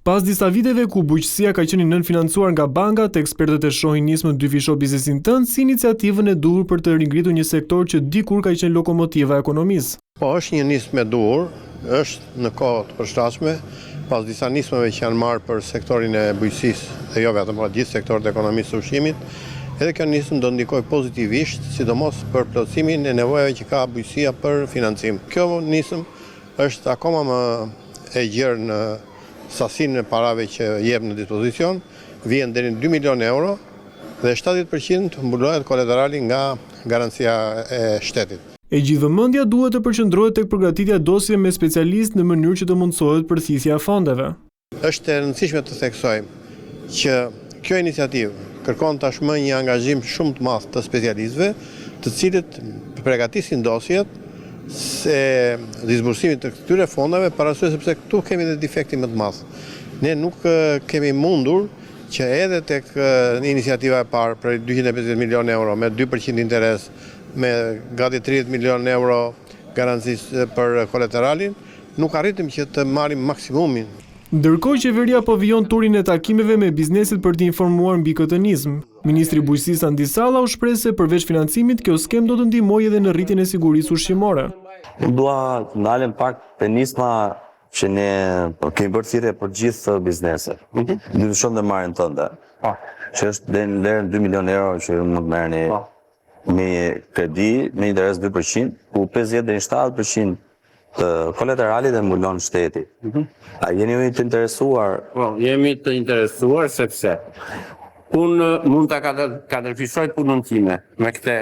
Pas disa viteve ku bujqësia ka qenë nënfinancuar nga bankat, ekspertët e shohin nismën dyfisho biznesin tënd si iniciativën e duhur për të ringritur një sektor që dikur ka qenë lokomotiva e ekonomisë. Po, është një nismë e duhur, është në kohë të përshtatshme, pas disa nismëve që janë marrë për sektorin e bujqësisë dhe jo vetëm, por gjithë sektorët e ekonomisë së ushqimit. Edhe kjo nismë do ndikojë pozitivisht, sidomos për plotësimin e nevojave që ka bujqësia për financim. Kjo nismë është akoma më e gjerë në sasinë e parave që jep në dispozicion, vjen deri në 2 milion euro dhe 70% mbulohet kolaterali nga garancia e shtetit. E gjithë vëmendja duhet të përqendrohet tek përgatitja e dosjeve me specialistë në mënyrë që të mundësohet përthithja e fondeve. Është e rëndësishme të theksojmë që kjo iniciativë kërkon tashmë një angazhim shumë të madh të specialistëve, të cilët përgatisin dosjet se disbursimit të këtyre fondave për arsye sepse këtu kemi dhe defektin më të madh. Ne nuk kemi mundur që edhe tek iniciativa e parë për 250 milion euro me 2% interes, me gati 30 milion euro garancisë për kolateralin, nuk arritëm që të marrim maksimumin. Ndërkohë qeveria po vijon turin e takimeve me bizneset për të informuar mbi këtë nizm. Ministri i Bujqësisë Andi Salla u shpreh se përveç financimit, kjo skem do të ndihmojë edhe në rritjen e sigurisë ushqimore. Dua të ndalem pak te nisma që ne kemi bërë thirrje për gjithë bizneset. Dyshon dhe marrën tënde. Që është deri në 2 milion euro që mund të merrni me kredi me interes 2%, ku 50 deri në 70% të kolateralit dhe mbulon shteti. A jeni ju të interesuar? Po, jemi të interesuar sepse unë mund të katërfishoj punën time me këtë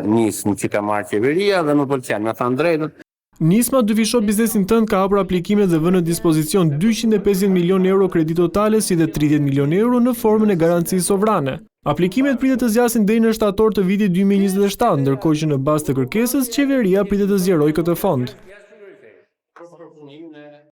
nismë që ka marrë qeveria dhe më pëlqen, me thënë drejtën. Nisma dyfisho biznesin tënd ka hapur aplikimet dhe vënë në dispozicion 250 milion euro kredi totale si dhe 30 milion euro në formën e garancisë sovrane. Aplikimet pritet të zgjasin deri në shtator të vitit 2027, ndërkohë që në bazë të kërkesës, qeveria pritet të zgjerojë këtë fond.